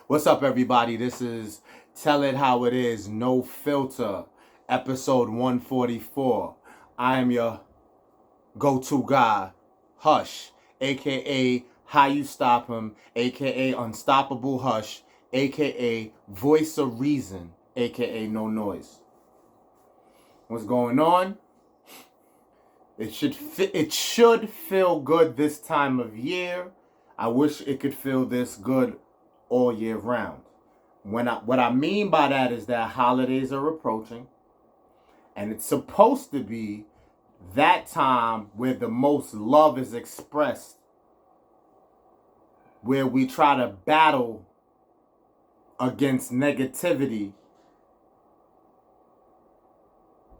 What's up, everybody? This is Tell It How It Is, No Filter, episode 144. I am your go-to guy, Hush, aka How You Stop Him, aka Unstoppable Hush, aka Voice of Reason, aka No Noise. What's going on? It should feel good this time of year. I wish it could feel this good all year round. What I mean by that is that holidays are approaching, and it's supposed to be that time where the most love is expressed, where we try to battle against negativity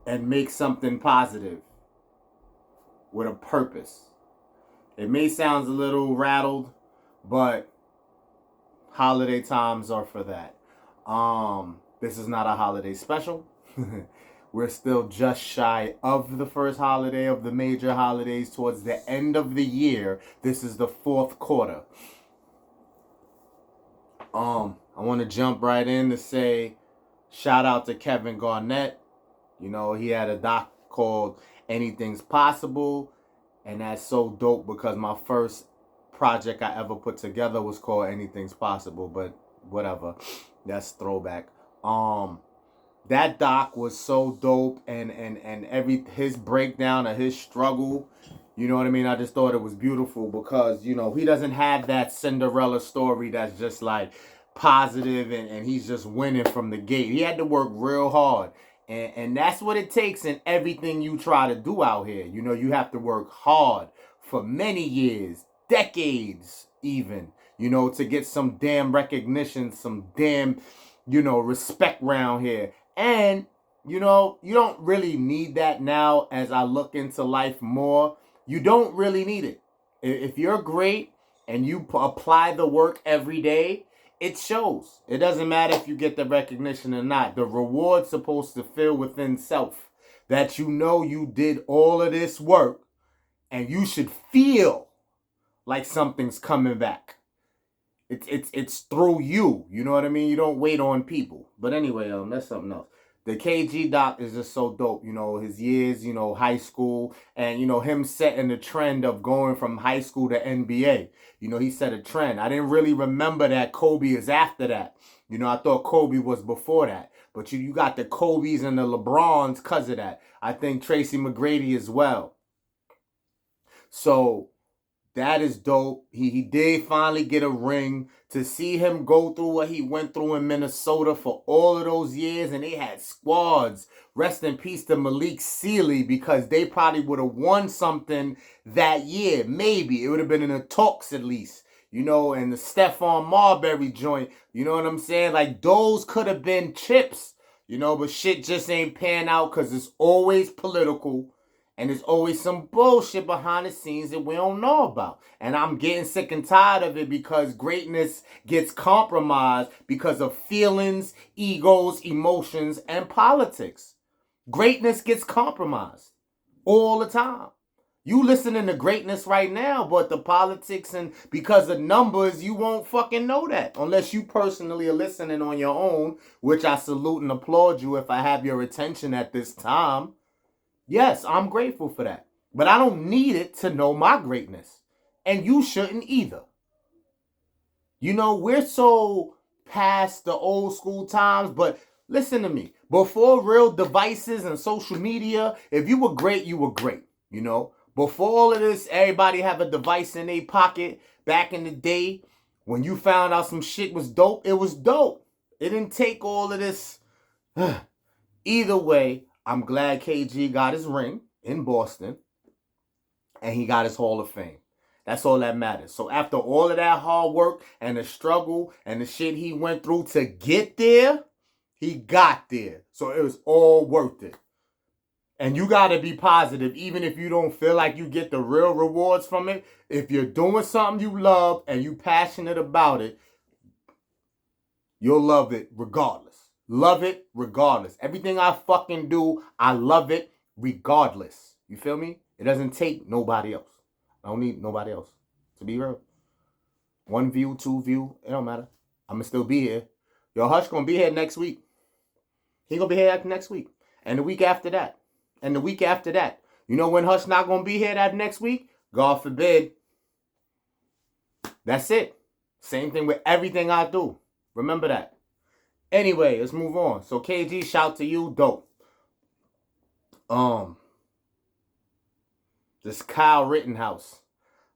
and make something positive with a purpose. It may sound a little rattled, but holiday times are for that. This is not a holiday special. We're still just shy of the first holiday of the major holidays towards the end of the year. This is the fourth quarter. I want to jump right in to say shout out to Kevin Garnett. You know, he had a doc called Anything's Possible, and that's so dope because my first project I ever put together was called Anything's Possible, but whatever. That's throwback. That doc was so dope, and his breakdown of his struggle, you know what I mean? I just thought it was beautiful because, you know, he doesn't have that Cinderella story that's just like positive and he's just winning from the gate. He had to work real hard. And that's what it takes in everything you try to do out here. You know, you have to work hard for many years, decades even, you know, to get some damn recognition, some damn, you know, respect around here. And, you know, you don't really need that now as I look into life more. You don't really need it. If you're great and you apply the work every day, it shows. It doesn't matter if you get the recognition or not. The reward's supposed to feel within self. That you know you did all of this work and you should feel like something's coming back. It's through you. You know what I mean? You don't wait on people. But anyway, that's something else. The KG doc is just so dope. You know, his years, you know, high school, and, you know, him setting the trend of going from high school to NBA. You know, he set a trend. I didn't really remember that Kobe is after that. You know, I thought Kobe was before that. But you got the Kobe's and the LeBrons because of that. I think Tracy McGrady as well. So that is dope. He did finally get a ring. To see him go through what he went through in Minnesota for all of those years, and they had squads. Rest in peace to Malik Sealy, because they probably would have won something that year. Maybe. It would have been in the talks at least. You know, and the Stephon Marbury joint. You know what I'm saying? Like, those could have been chips. You know, but shit just ain't pan out because it's always political. And there's always some bullshit behind the scenes that we don't know about. And I'm getting sick and tired of it because greatness gets compromised because of feelings, egos, emotions, and politics. Greatness gets compromised all the time. You listening to greatness right now, but the politics and because of numbers, you won't fucking know that. Unless you personally are listening on your own, which I salute and applaud you if I have your attention at this time. Yes, I'm grateful for that. But I don't need it to know my greatness. And you shouldn't either. You know, we're so past the old school times, but listen to me. Before real devices and social media, if you were great, you were great. You know, before all of this, everybody have a device in their pocket. Back in the day, when you found out some shit was dope, it was dope. It didn't take all of this. Either way, I'm glad KG got his ring in Boston and he got his Hall of Fame. That's all that matters. So after all of that hard work and the struggle and the shit he went through to get there, he got there. So it was all worth it. And you got to be positive even if you don't feel like you get the real rewards from it. If you're doing something you love and you passionate about it, you'll love it regardless. Love it regardless. Everything I fucking do, I love it regardless. You feel me? It doesn't take nobody else. I don't need nobody else. To be real. 1 view, 2 view, it don't matter. I'ma still be here. Yo, Hush gonna be here next week. He gonna be here next week. And the week after that. And the week after that. You know when Hush not gonna be here that next week? God forbid. That's it. Same thing with everything I do. Remember that. Anyway, let's move on. So KG, shout to you. Dope. This Kyle Rittenhouse.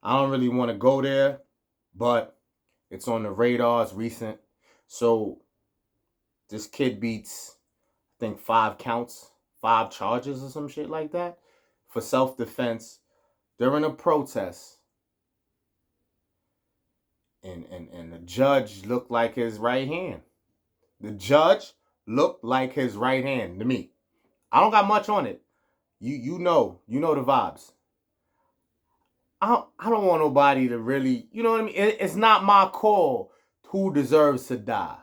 I don't really want to go there, but it's on the radar. It's recent. So this kid beats, I think, 5 counts, 5 charges or some shit like that for self-defense during a protest. And the judge looked like his right hand. The judge looked like his right hand to me. I don't got much on it. You know the vibes. I don't want nobody to really, you know what I mean? It's not my call who deserves to die,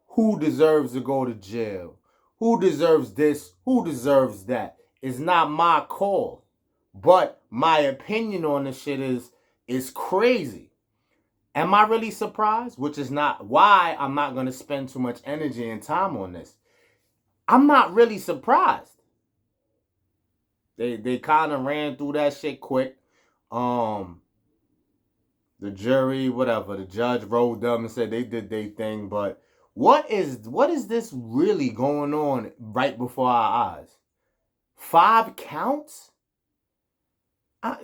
who deserves to go to jail, who deserves this, who deserves that. It's not my call. But my opinion on this shit is crazy. Am I really surprised? Which is not why I'm not going to spend too much energy and time on this. I'm not really surprised. They kind of ran through that shit quick. The jury, whatever, the judge rolled them and said they did their thing. But what is this really going on right before our eyes? 5 counts?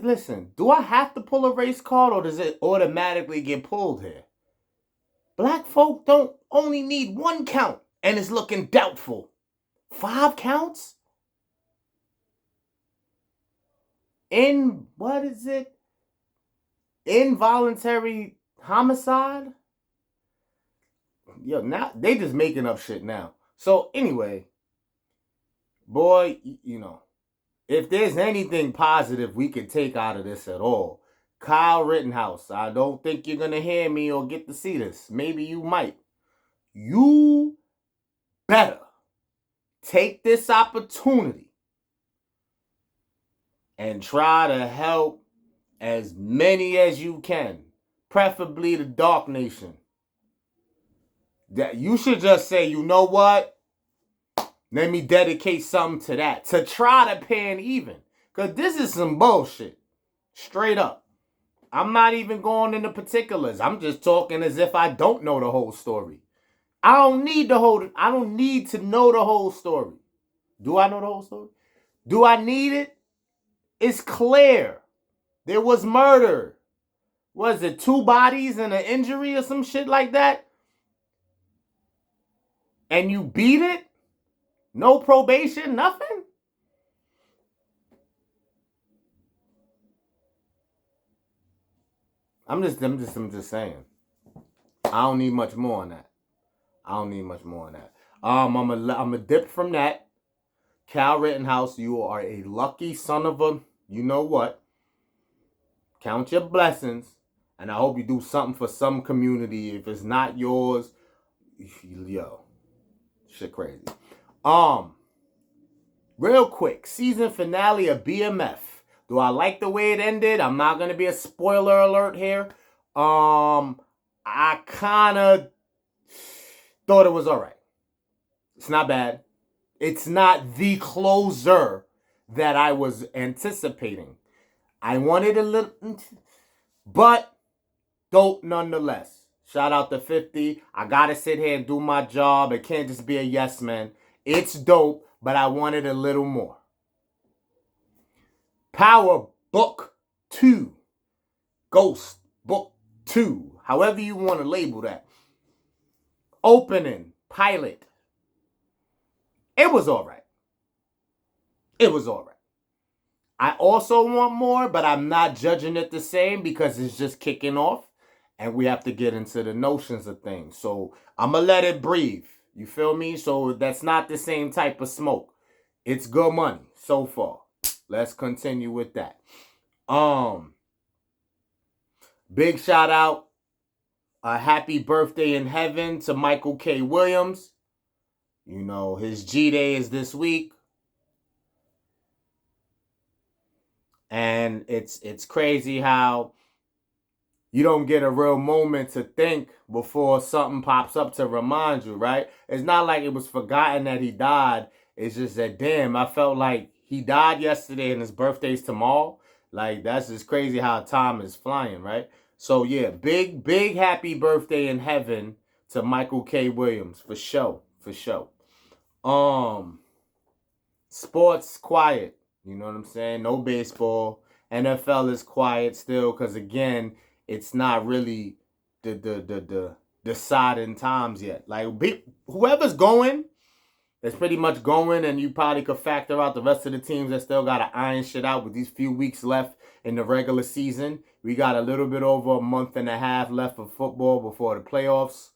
Listen, do I have to pull a race card or does it automatically get pulled here? Black folk don't only need 1 count and it's looking doubtful. 5 counts? What is it? Involuntary homicide? Yo, now they just making up shit now. So anyway, boy, you know, if there's anything positive we could take out of this at all, Kyle Rittenhouse, I don't think you're going to hear me or get to see this. Maybe you might. You better take this opportunity and try to help as many as you can, preferably the Dark Nation. That you should just say, you know what? Let me dedicate something to that. To try to pan even. Because this is some bullshit. Straight up. I'm not even going into particulars. I'm just talking as if I don't know the whole story. I don't need to know the whole story. Do I know the whole story? Do I need it? It's clear. There was murder. Was it 2 bodies and an injury or some shit like that? And you beat it? No probation, nothing? I'm just saying. I don't need much more on that. I'm a dip from that. Kyle Rittenhouse, you are a lucky son of a, you know what? Count your blessings. And I hope you do something for some community. If it's not yours, yo, shit crazy. Real quick, season finale of BMF. Do I like the way it ended? I'm not gonna be a spoiler alert here. I kind of thought it was all right. It's not bad. It's not the closer that I was anticipating. I wanted a little, but dope nonetheless. Shout out to 50. I gotta sit here and do my job. It can't just be a yes man. It's dope, but I wanted a little more. Power Book 2. Ghost Book 2. However you want to label that. Opening. Pilot. It was alright. I also want more, but I'm not judging it the same because it's just kicking off. And we have to get into the notions of things. So I'm going to let it breathe. You feel me? So that's not the same type of smoke. It's good money so far. Let's continue with that. Big shout out. A happy birthday in heaven to Michael K. Williams. You know, his G-Day is this week. And it's crazy how, you don't get a real moment to think before something pops up to remind you, right? It's not like it was forgotten that he died. It's just that, damn, I felt like he died yesterday and his birthday's tomorrow. Like, that's just crazy how time is flying, right? So, yeah, big happy birthday in heaven to Michael K. Williams, for sure, for sure. Sports quiet, you know what I'm saying? No baseball. NFL is quiet still because, again, it's not really the deciding times yet. Like, whoever's going is pretty much going, and you probably could factor out the rest of the teams that still got to iron shit out with these few weeks left in the regular season. We got a little bit over a month and a half left of football before the playoffs.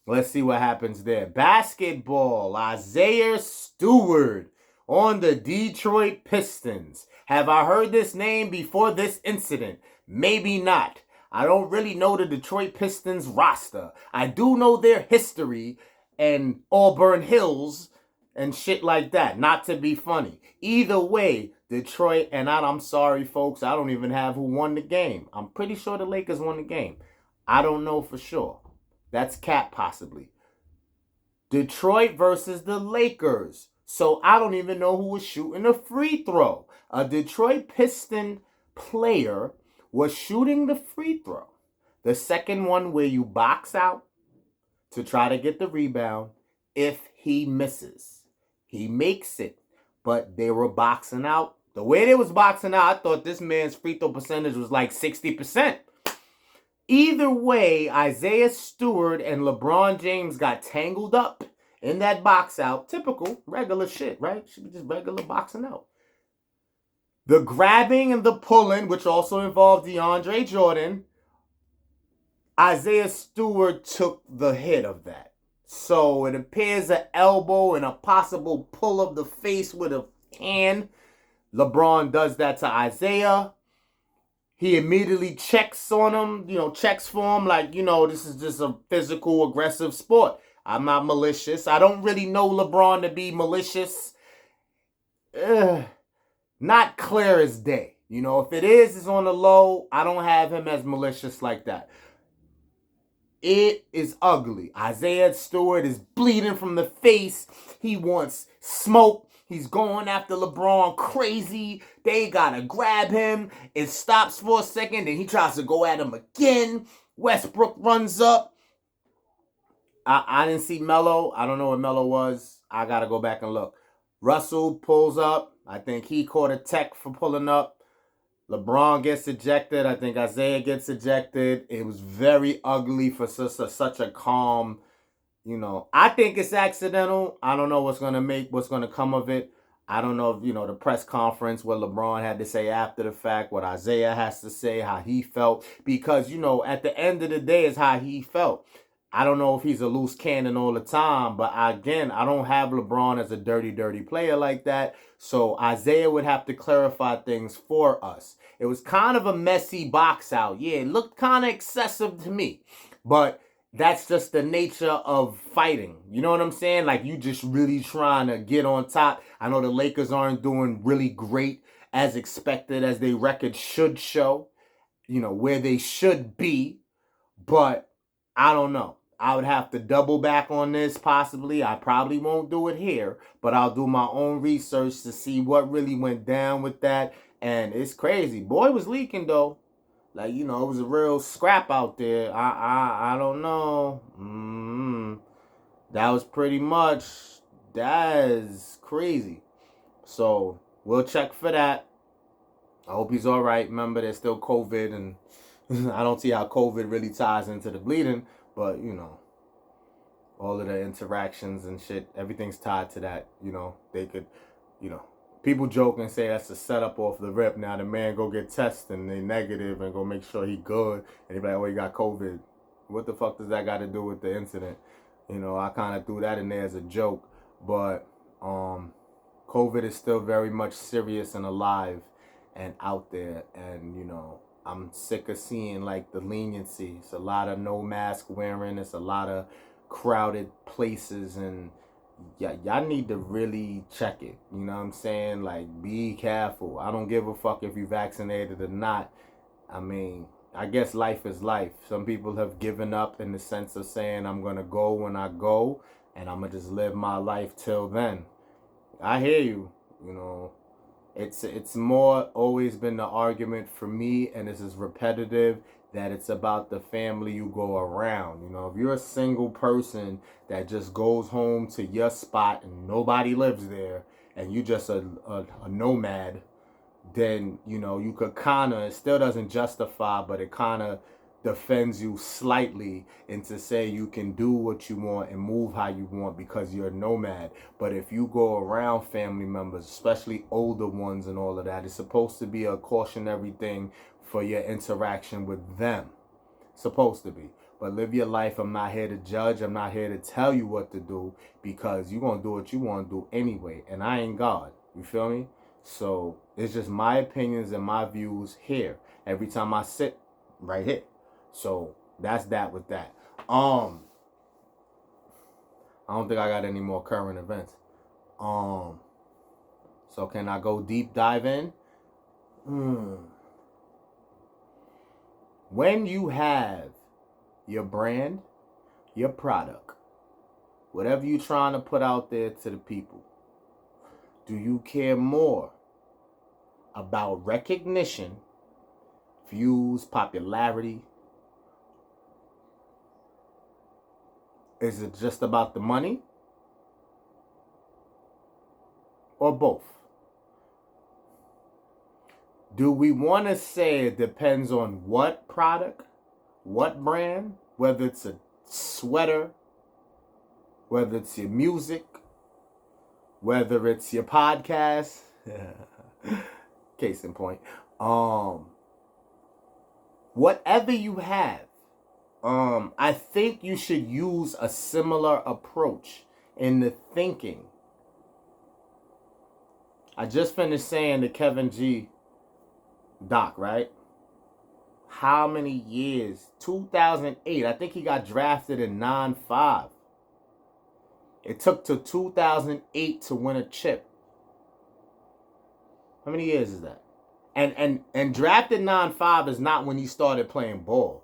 Let's see what happens there. Basketball, Isaiah Stewart on the Detroit Pistons. Have I heard this name before this incident? Maybe not. I don't really know the Detroit Pistons roster. I do know their history and Auburn Hills and shit like that. Not to be funny. Either way, Detroit, and I'm sorry, folks, I don't even have who won the game. I'm pretty sure the Lakers won the game. I don't know for sure. That's cap possibly. Detroit versus the Lakers. So I don't even know who was shooting a free throw. A Detroit Piston player was shooting the free throw. The second one where you box out to try to get the rebound. If he misses, he makes it. But they were boxing out. The way they was boxing out, I thought this man's free throw percentage was like 60%. Either way, Isaiah Stewart and LeBron James got tangled up in that box out. Typical, regular shit, right? Should be just regular boxing out. The grabbing and the pulling, which also involved DeAndre Jordan, Isaiah Stewart took the hit of that. So it appears an elbow and a possible pull of the face with a hand. LeBron does that to Isaiah. He immediately checks on him, checks for him like, this is just a physical, aggressive sport. I'm not malicious. I don't really know LeBron to be malicious. Not clear as day. If it is, it's on the low. I don't have him as malicious like that. It is ugly. Isaiah Stewart is bleeding from the face. He wants smoke. He's going after LeBron crazy. They gotta grab him. It stops for a second. Then he tries to go at him again. Westbrook runs up. I didn't see Melo. I don't know what Melo was. I gotta go back and look. Russell pulls up. I think he caught a tech for pulling up. LeBron gets ejected. I think Isaiah gets ejected. It was very ugly for such a calm. I think it's accidental. I don't know what's going to come of it. I don't know if, the press conference, what LeBron had to say after the fact, what Isaiah has to say, how he felt. Because, at the end of the day, it's how he felt. I don't know if he's a loose cannon all the time, but again, I don't have LeBron as a dirty player like that. So Isaiah would have to clarify things for us. It was kind of a messy box out. Yeah, it looked kind of excessive to me. But that's just the nature of fighting. You know what I'm saying? Like, you just really trying to get on top. I know the Lakers aren't doing really great as expected, as their record should show, where they should be. But I don't know. I would have to double back on this possibly. I probably won't do it here, but I'll do my own research to see what really went down with that. And it's crazy. Boy was leaking though. Like, it was a real scrap out there. I don't know. That was pretty much, that is crazy. So we'll check for that. I hope he's all right. Remember, there's still COVID, and I don't see how COVID really ties into the bleeding. But, all of the interactions and shit, everything's tied to that. They could, people joke and say that's a setup off the rip. Now the man go get tested and they negative and go make sure he good. And they be like, oh, he got COVID. What the fuck does that got to do with the incident? I kind of threw that in there as a joke. But COVID is still very much serious and alive and out there. And, I'm sick of seeing like the leniency. It's a lot of no mask wearing. It's a lot of crowded places, and y'all need to really check it. You know what I'm saying? Like, be careful. I don't give a fuck if you vaccinated or not. I mean, I guess life is life. Some people have given up in the sense of saying, I'm going to go when I go, and I'm going to just live my life till then. I hear you. You know, it's more always been the argument for me, and this is repetitive, that it's about the family you go around. You know, if you're a single person that just goes home to your spot and nobody lives there, and you just a nomad, then, you know, you could kind of, it still doesn't justify, but it kind of defends you slightly into say you can do what you want and move how you want because you're a nomad. But if you go around family members, especially older ones and all of that, it's supposed to be a cautionary thing for your interaction with them. Supposed to be. But live your life. I'm not here to judge. I'm not here to tell you what to do, because you're going to do what you want to do anyway. And I ain't God. You feel me? So it's just my opinions and my views here every time I sit right here. So that's that with that. I don't think I got any more current events. So can I go deep dive in? When you have your brand, your product, whatever you're trying to put out there to the people, do you care more about recognition, views, popularity? Is it just about the money? Or both? Do we want to say it depends on what product, what brand, whether it's a sweater, whether it's your music, whether it's your podcast, case in point, whatever you have, I think you should use a similar approach in the thinking. I just finished saying the Kevin G doc, right? How many years? 2008. I think he got drafted in 9-5. It took to 2008 to win a chip. How many years is that? And drafted 9-5 is not when he started playing ball.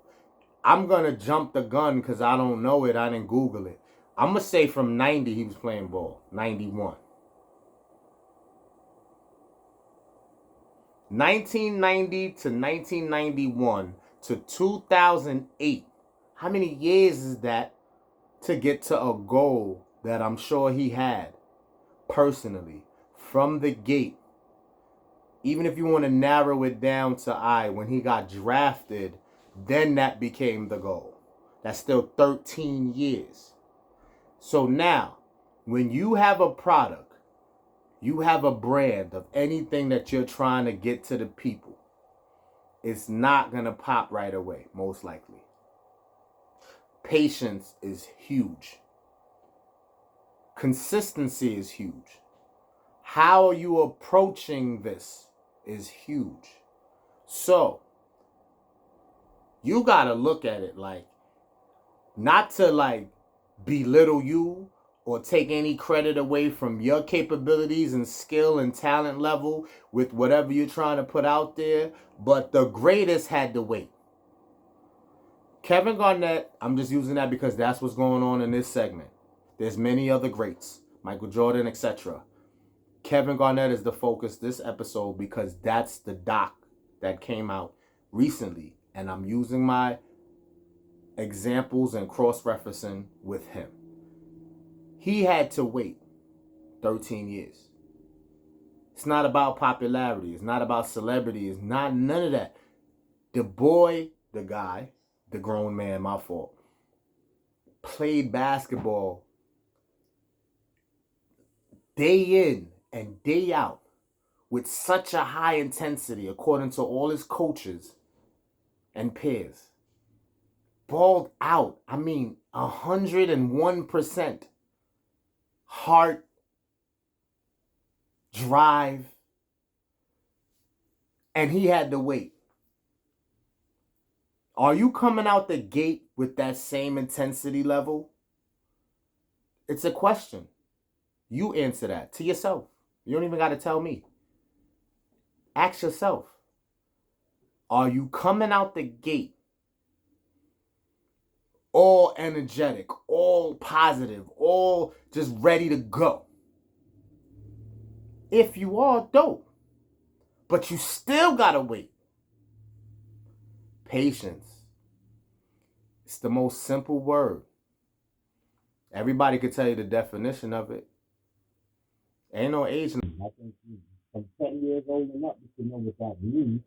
I'm going to jump the gun because I don't know it. I didn't Google it. I'm going to say from 90 he was playing ball. 91. 1990 to 1991 to 2008. How many years is that to get to a goal that I'm sure he had personally from the gate? Even if you want to narrow it down to when he got drafted, then that became the goal. That's still 13 years. So now, when you have a product, you have a brand of anything that you're trying to get to the people, it's not going to pop right away, most likely. Patience is huge. Consistency is huge. How are you approaching this is huge. So, you got to look at it like, not to like belittle you or take any credit away from your capabilities and skill and talent level with whatever you're trying to put out there, but the greatest had to wait. Kevin Garnett, I'm just using that because that's what's going on in this segment. There's many other greats, Michael Jordan, etc. Kevin Garnett is the focus this episode because that's the doc that came out recently, and I'm using my examples and cross-referencing with him. He had to wait 13 years. It's not about popularity. It's not about celebrity. It's not none of that. The boy, the guy, the grown man, my fault, played basketball day in and day out with such a high intensity, according to all his coaches and peers. Balled out. 101%. Heart, drive, and he had to wait. Are you coming out the gate with that same intensity level? It's a question. You answer that to yourself. You don't even got to tell me. Ask yourself. Are you coming out the gate all energetic, all positive, all just ready to go? If you are, dope. But you still gotta wait. Patience. It's the most simple word. Everybody could tell you the definition of it. Ain't no age. I think from 10 years old and up, you should know what that means.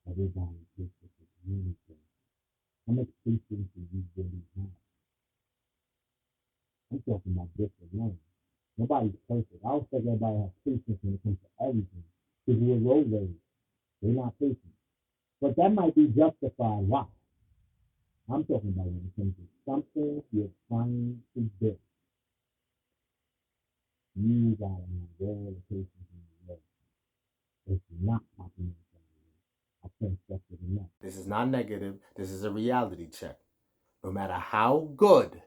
Everybody thinks it's a community. How much patience do you really have? I'm talking about this alone. Nobody's perfect. I don't think everybody has patience when it comes to everything. Because we're road rage. They're not patient. But that might be justified. Why? I'm talking about when it comes to something you're trying to do. You gotta have all the patience in the world. It's not happening. I can't stress it enough. This is not negative. This is a reality check. No matter how good,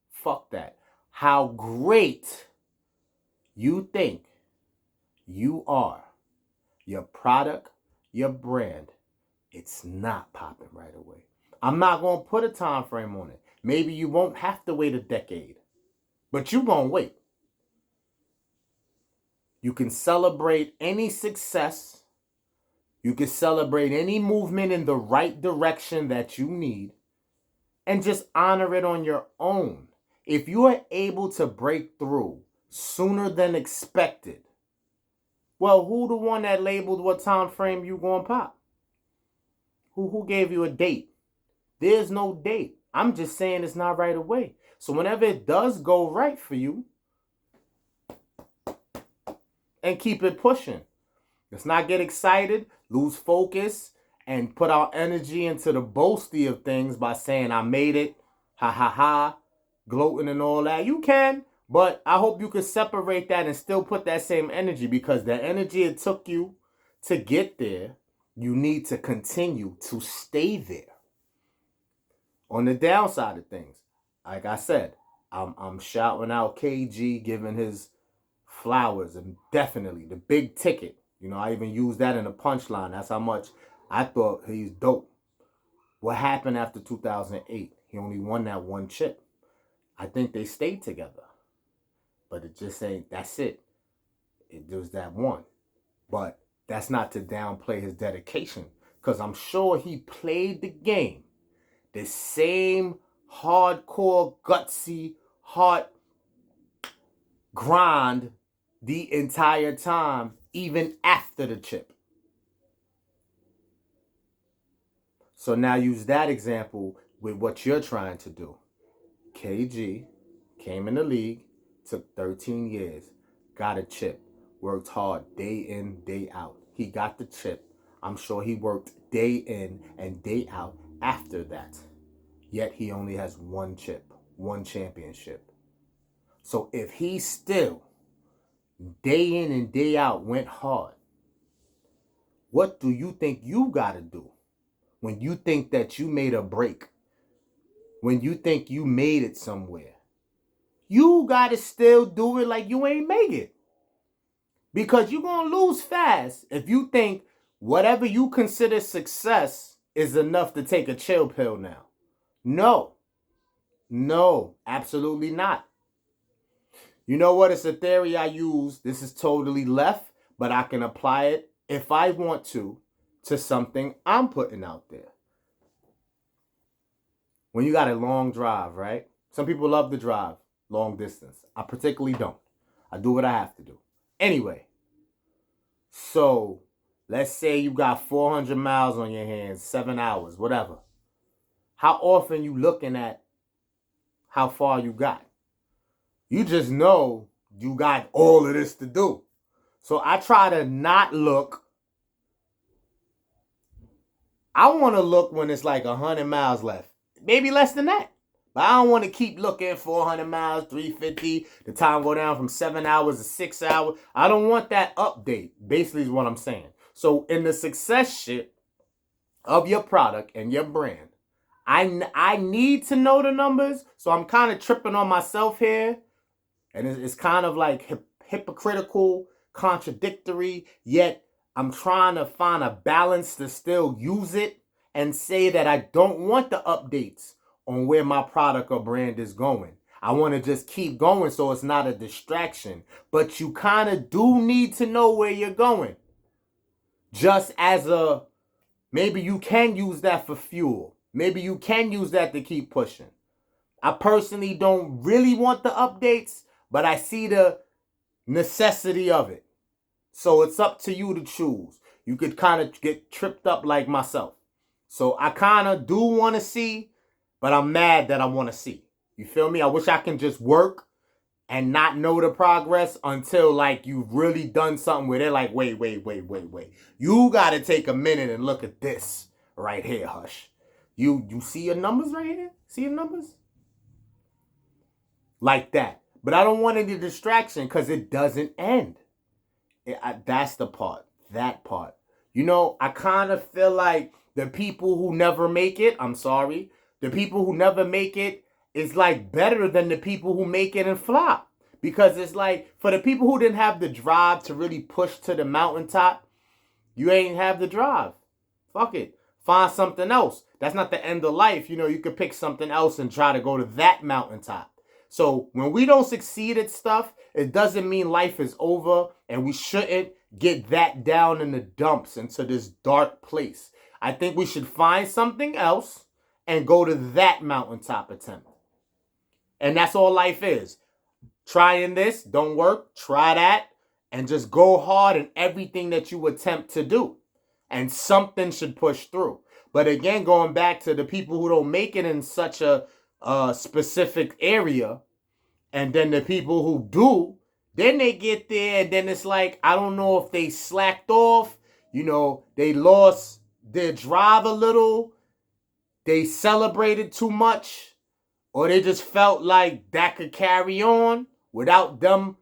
fuck that, how great you think you are, your product, your brand, it's not popping right away. I'm not going to put a time frame on it. Maybe you won't have to wait a decade, but you're going to wait. You can celebrate any success. You can celebrate any movement in the right direction that you need and just honor it on your own. If you are able to break through sooner than expected, well, who the one that labeled what time frame you gonna pop? Who gave you a date? There's no date. I'm just saying it's not right away. So whenever it does go right for you, and keep it pushing. Let's not get excited, lose focus, and put our energy into the boasty of things by saying I made it, ha ha ha, gloating and all that. You can, but I hope you can separate that and still put that same energy, because the energy it took you to get there, you need to continue to stay there. On the downside of things, like I said, I'm shouting out KG, giving his flowers, and definitely the big ticket. You know, I even used that in a punchline. That's how much I thought he's dope. What happened after 2008? He only won that one chip. I think they stayed together. But it just ain't, that's it. It was that one. But that's not to downplay his dedication, because I'm sure he played the game the same hardcore, gutsy, heart grind the entire time, even after the chip. So now use that example with what you're trying to do. KG came in the league, took 13 years, got a chip, worked hard day in, day out. He got the chip. I'm sure he worked day in and day out after that. Yet he only has one chip, one championship. So if he still, day in and day out, went hard, what do you think you got to do when you think that you made a break? When you think you made it somewhere? You got to still do it like you ain't make it. Because you're going to lose fast if you think whatever you consider success is enough to take a chill pill now. No, absolutely not. You know what? It's a theory I use. This is totally left, but I can apply it if I want to something I'm putting out there. When you got a long drive, right? Some people love to drive long distance. I particularly don't. I do what I have to do. Anyway, so let's say you got 400 miles on your hands, 7 hours, whatever. How often you looking at how far you got? You just know you got all of this to do. So I try to not look. I want to look when it's like 100 miles left. Maybe less than that. But I don't want to keep looking 400 miles, 350. The time go down from 7 hours to 6 hours. I don't want that update. Basically is what I'm saying. So in the success shit of your product and your brand, I need to know the numbers. So I'm kind of tripping on myself here. And it's kind of like hypocritical, contradictory, yet I'm trying to find a balance to still use it and say that I don't want the updates on where my product or brand is going. I want to just keep going so it's not a distraction. But you kind of do need to know where you're going. Just as a, maybe you can use that for fuel. Maybe you can use that to keep pushing. I personally don't really want the updates, but I see the necessity of it. So it's up to you to choose. You could kind of get tripped up like myself. So I kind of do want to see, but I'm mad that I want to see. You feel me? I wish I can just work and not know the progress until like you've really done something where they're like, wait. You got to take a minute and look at this right here, Hush. You see your numbers right here? See your numbers? Like that. But I don't want any distraction because it doesn't end. That's the part. That part. You know, I kind of feel like the people who never make it, I'm sorry, the people who never make it is like better than the people who make it and flop. Because it's like, for the people who didn't have the drive to really push to the mountaintop, you ain't have the drive. Fuck it. Find something else. That's not the end of life. You know, you could pick something else and try to go to that mountaintop. So when we don't succeed at stuff, it doesn't mean life is over, and we shouldn't get that down in the dumps into this dark place. I think we should find something else and go to that mountaintop attempt. And that's all life is. Trying this, don't work, try that, and just go hard in everything that you attempt to do. And something should push through. But again, going back to the people who don't make it in such a specific area, and then the people who do, then they get there, and then it's like, I don't know if they slacked off, you know, they lost their drive a little, they celebrated too much, or they just felt like that could carry on without them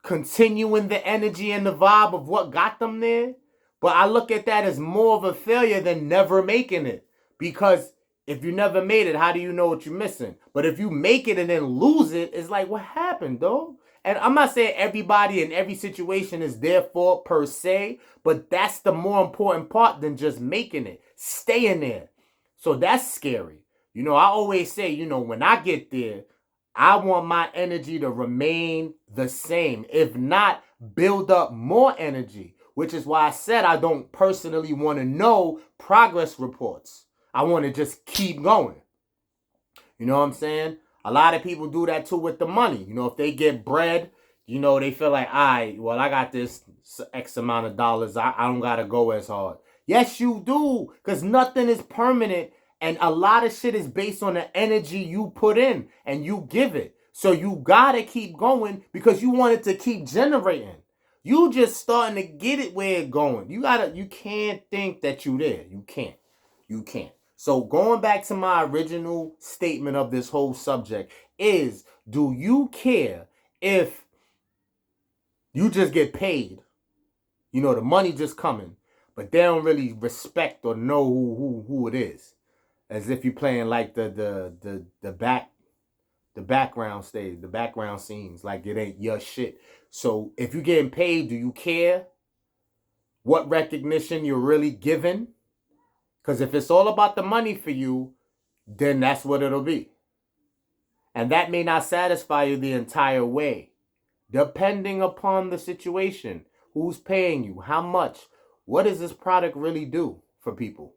continuing the energy and the vibe of what got them there. But I look at that as more of a failure than never making it. Because if you never made it, how do you know what you're missing? But if you make it and then lose it, it's like, what happened, dog? And I'm not saying everybody in every situation is their fault per se, but that's the more important part than just making it. Staying there. So that's scary. You know, I always say, you know, when I get there, I want my energy to remain the same. If not, build up more energy. Which is why I said I don't personally want to know progress reports. I want to just keep going. You know what I'm saying? A lot of people do that too with the money. You know, if they get bread, you know, they feel like, all right, well, I got this X amount of dollars. I don't got to go as hard. Yes, you do. Because nothing is permanent. And a lot of shit is based on the energy you put in and you give it. So you got to keep going because you want it to keep generating. You just starting to get it where it's going. You can't think that you there. You can't. So going back to my original statement of this whole subject is, do you care if you just get paid? You know, the money just coming, but they don't really respect or know who it is. As if you're playing like the background stage, the background scenes, like it ain't your shit. So if you're getting paid, do you care what recognition you're really given? Because if it's all about the money for you, then that's what it'll be. And that may not satisfy you the entire way, depending upon the situation. Who's paying you? How much? What does this product really do for people?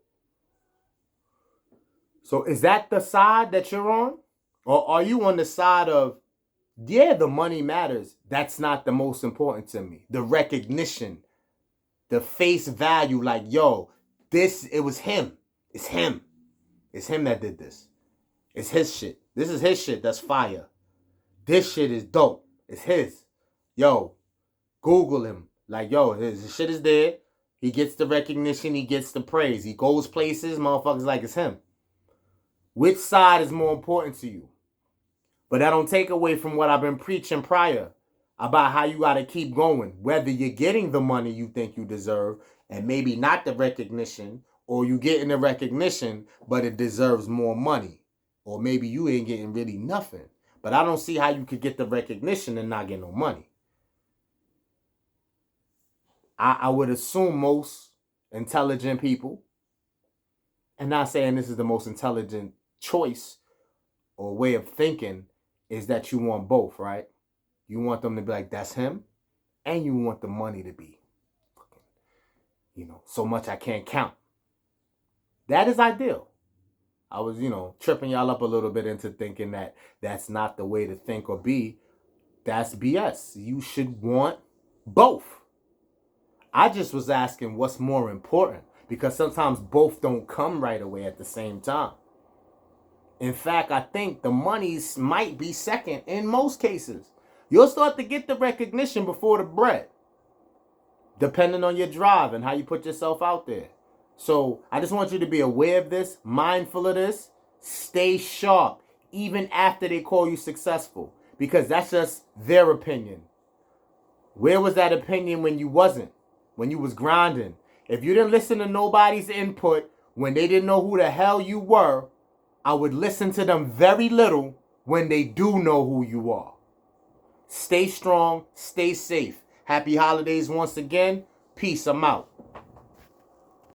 So is that the side that you're on? Or are you on the side of, yeah, the money matters. That's not the most important to me. The recognition, the face value, like, yo, it was him. It's him. It's him that did this. It's his shit. This is his shit. That's fire. This shit is dope. It's his. Yo, Google him. Like, yo, his shit is there. He gets the recognition. He gets the praise. He goes places. Motherfuckers like it's him. Which side is more important to you? But that don't take away from what I've been preaching prior about how you got to keep going. Whether you're getting the money you think you deserve and maybe not the recognition, or you getting the recognition, but it deserves more money. Or maybe you ain't getting really nothing. But I don't see how you could get the recognition and not get no money. I would assume most intelligent people, and not saying this is the most intelligent choice or way of thinking, is that you want both, right? You want them to be like, that's him, and you want the money to be, so much I can't count. That is ideal. I was, tripping y'all up a little bit into thinking that that's not the way to think or be. That's BS. You should want both. I just was asking what's more important, because sometimes both don't come right away at the same time. In fact, I think the monies might be second in most cases. You'll start to get the recognition before the bread, depending on your drive and how you put yourself out there. So I just want you to be aware of this, mindful of this, stay sharp, even after they call you successful, because that's just their opinion. Where was that opinion when you wasn't? When you was grinding? If you didn't listen to nobody's input when they didn't know who the hell you were, I would listen to them very little when they do know who you are. Stay strong, stay safe. Happy holidays once again. Peace, I'm out.